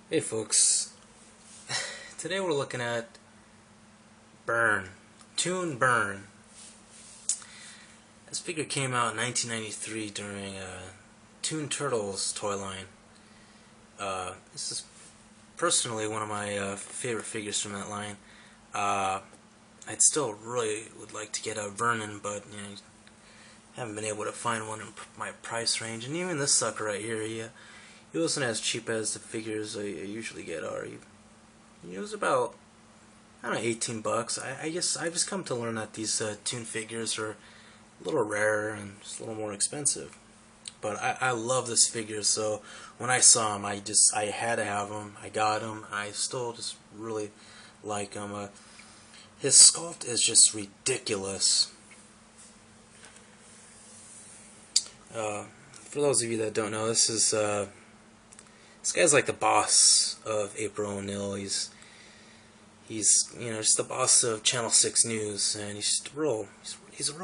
Hey folks, today we're looking at Burne, Toon Burne. This figure came out in 1993 during Toon Turtles toy line. This is personally one of my favorite figures from that line. I'd still really would like to get a Vernon, but haven't been able to find one in my price range. And even this sucker right here, he wasn't as cheap as the figures I usually get are. He was about, I don't know, 18 bucks. I guess I've just come to learn that these Toon figures are a little rarer and just a little more expensive. But I love this figure, so when I saw him, I had to have him. I got him. I still just really like him. His sculpt is just ridiculous. For those of you that don't know, this guy's like the boss of April O'Neil. He's just the boss of Channel 6 News, and he's a real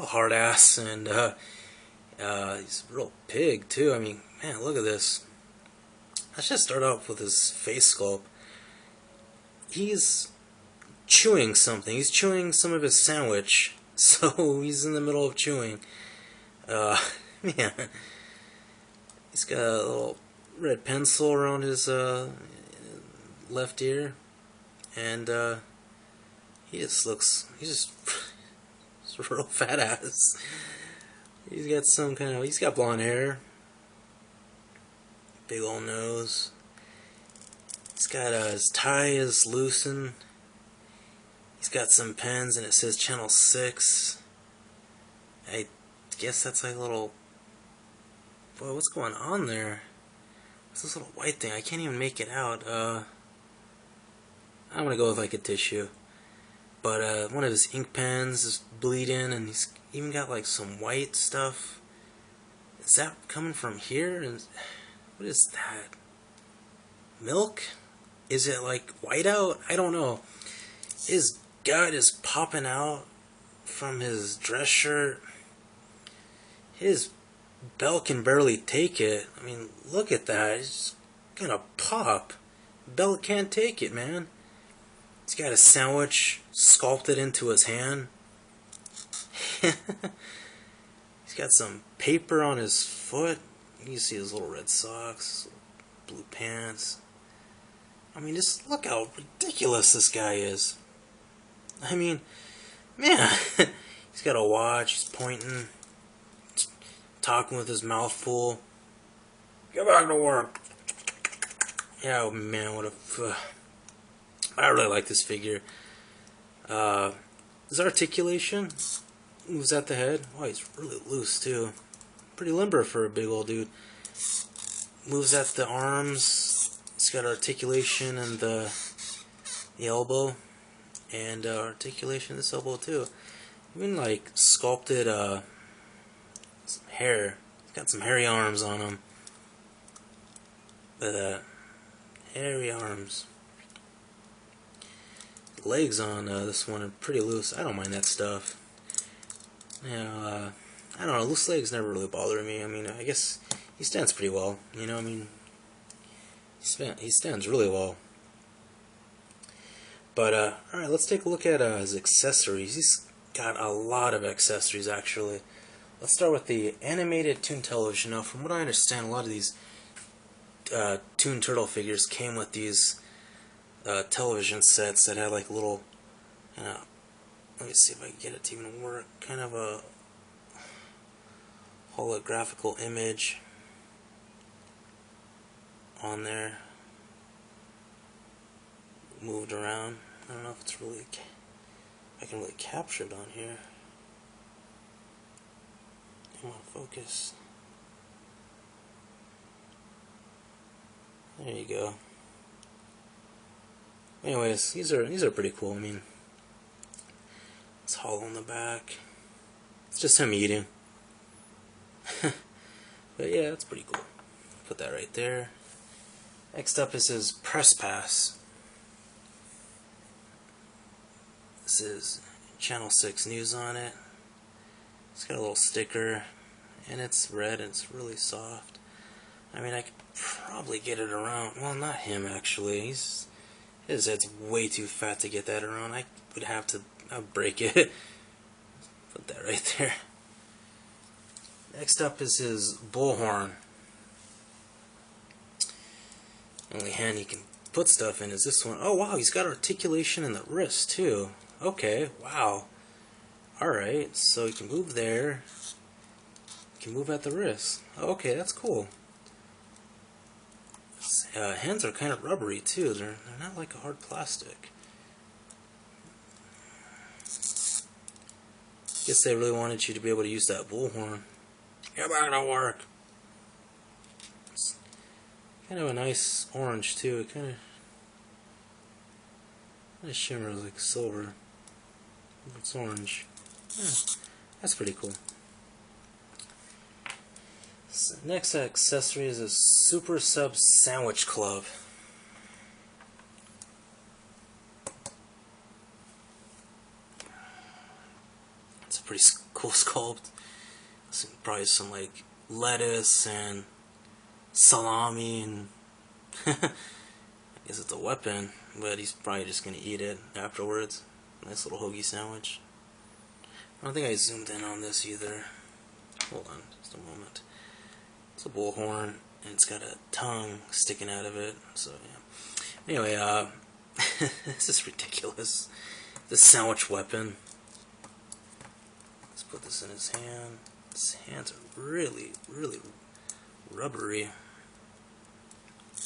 hard ass, and he's a real pig too. I mean, man, look at this. Let's just start off with his face sculpt. He's chewing something. He's chewing some of his sandwich, so he's in the middle of chewing. Man, he's got a little red pencil around his left ear. And he's just a real fat ass. He's got blonde hair, big old nose. He's got his tie is loosened. He's got some pens and it says Channel 6. I guess that's like a little, boy, what's going on there? What's this little white thing? I can't even make it out. I'm gonna go with like a tissue. But one of his ink pens is bleeding, and he's even got like some white stuff. Is that coming from here? And what is that? Milk? Is it like white out? I don't know. His gut is popping out from his dress shirt. His belt can barely take it. I mean, look at that. It's gonna pop. Belt can't take it, man. He's got a sandwich sculpted into his hand. He's got some paper on his foot. You can see his little red socks, blue pants. I mean, just look how ridiculous this guy is. I mean, man, he's got a watch, he's pointing, talking with his mouth full. Get back to work. Yeah, oh man, what a... I really like this figure. His articulation moves at the head. Oh, he's really loose too. Pretty limber for a big old dude. Moves at the arms. He's got articulation in the elbow, and articulation in this elbow too. Even like sculpted some hair. He's got some hairy arms on him. But hairy arms. Legs on this one are pretty loose. I don't mind that stuff. I don't know, loose legs never really bother me. I mean, I guess he stands pretty well. I mean, he stands really well. But, alright, let's take a look at his accessories. He's got a lot of accessories, actually. Let's start with the animated Toon television. Now, from what I understand, a lot of these Toon Turtle figures came with these television sets that had like a little, let me see if I can get it to even work, kind of a holographical image on there, moved around. I don't know if it's really, I can really capture it on here. Come on, focus. There you go. Anyways, these are pretty cool. I mean, it's hollow in the back. It's just him eating. But yeah, that's pretty cool. Put that right there. Next up is his press pass. This is Channel 6 News on it. It's got a little sticker, and it's red and it's really soft. I mean, I could probably get it around. Well, not him actually. His head's way too fat to get that around. I would have to. I'd break it. Put that right there. Next up is his bullhorn. Only hand he can put stuff in is this one. Oh wow, he's got articulation in the wrist too. Okay, wow. Alright, so he can move there. He can move at the wrist. Okay, that's cool. His, hands are kind of rubbery too. They're not like a hard plastic. Guess they really wanted you to be able to use that bullhorn. You're not gonna work. It's kind of a nice orange too. It kind of shimmers like silver. It's orange. Yeah, that's pretty cool. So next accessory is a Super Sub Sandwich Club. It's a pretty cool sculpt. Probably some like lettuce and salami and I guess it's a weapon, but he's probably just gonna eat it afterwards. Nice little hoagie sandwich. I don't think I zoomed in on this either. Hold on, just a moment. It's a bullhorn and it's got a tongue sticking out of it. So yeah. Anyway, this is ridiculous. This sandwich weapon. Let's put this in his hand. His hands are really, really rubbery.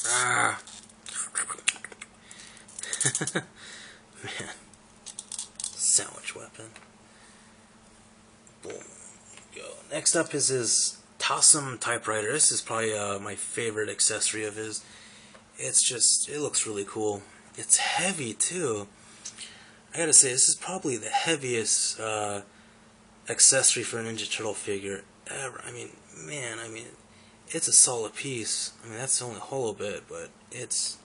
Ah. Man. Sandwich weapon. Boom. Go. Next up is his Tossum typewriter. This is probably my favorite accessory of his. It's just, it looks really cool. It's heavy too. I gotta say, this is probably the heaviest accessory for a Ninja Turtle figure ever. I mean, man, it's a solid piece. I mean, that's only a hollow bit, but it's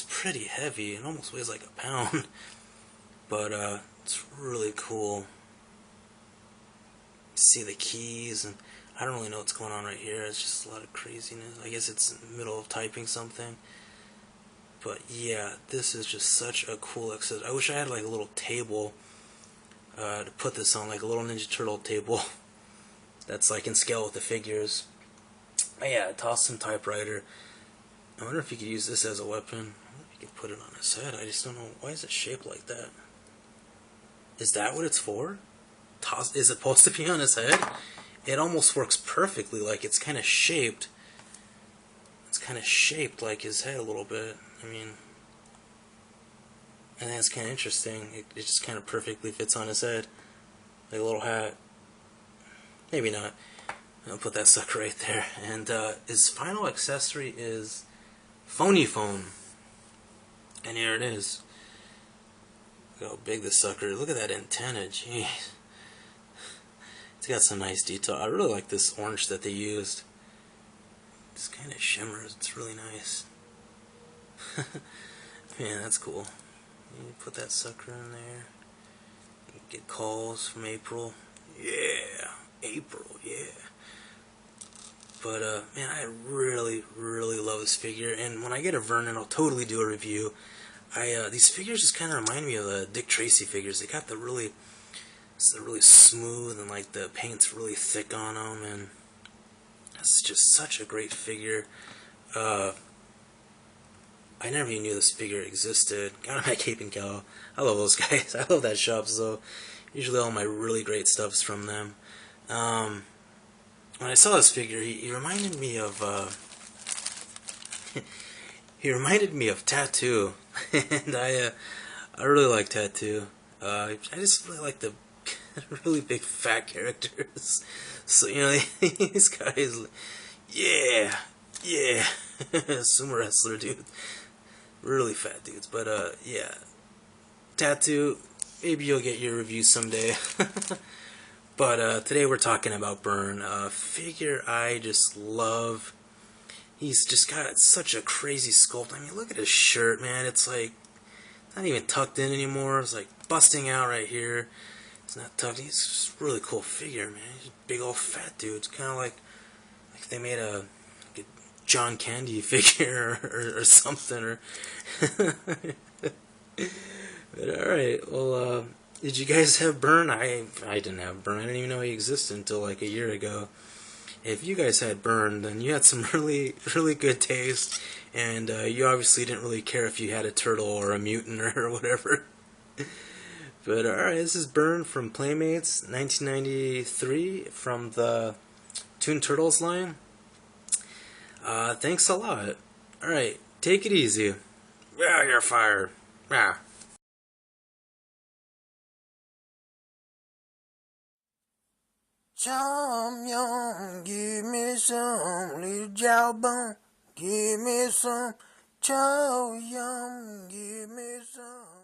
pretty heavy. It almost weighs like a pound. But it's really cool. See the keys, and I don't really know what's going on right here. It's just a lot of craziness. I guess it's in the middle of typing something. But yeah, this is just such a cool accessory. I wish I had like a little table to put this on, like a little Ninja Turtle table that's like in scale with the figures. But yeah, Tossum typewriter. I wonder if you could use this as a weapon. I wonder if you could put it on his head. I just don't know. Why is it shaped like that? Is that what it's for? Is it supposed to be on his head? It almost works perfectly. Like it's kind of shaped. It's kind of shaped like his head a little bit. I mean, I think it's kind of interesting. It just kind of perfectly fits on his head, like a little hat. Maybe not. I'll put that sucker right there. And his final accessory is Phony Phone. And here it is. Look how big this sucker is. Look at that antenna. Jeez. It's got some nice detail. I really like this orange that they used. It's kind of shimmers. It's really nice. Man, that's cool. You put that sucker in there. You get calls from April. Yeah, April, yeah. But, man, I really, really love this figure. And when I get a Vernon, I'll totally do a review. These figures just kind of remind me of the Dick Tracy figures. They got the really smooth and like the paint's really thick on them. And it's just such a great figure. I never even knew this figure existed. Got him at Cape and Cow. I love those guys. I love that shop, so usually all my really great stuff's from them. When I saw this figure, he reminded me of he reminded me of Tattoo, and I really like Tattoo. I just really like the really big fat characters. So you know these guys, yeah, sumo wrestler dude. Really fat dudes, but yeah. Tattoo, maybe you'll get your review someday. But today we're talking about Burne, a figure I just love. He's just got such a crazy sculpt. I mean, look at his shirt, man. It's like not even tucked in anymore. It's like busting out right here. It's not tucked. He's just a really cool figure, man. He's a big old fat dude. It's kind of like they made a John Candy figure or something. Or but alright, well, did you guys have Burne? I didn't have Burne. I didn't even know he existed until like a year ago. If you guys had Burne, then you had some really good taste, and you obviously didn't really care if you had a turtle or a mutant or whatever. But alright, this is Burne from Playmates, 1993, from the Toon Turtles line. Thanks a lot. Alright, take it easy. Yeah, you're fired. Yeah. Chom yum, give me some little jawbone. Give me some chow yum, give me some.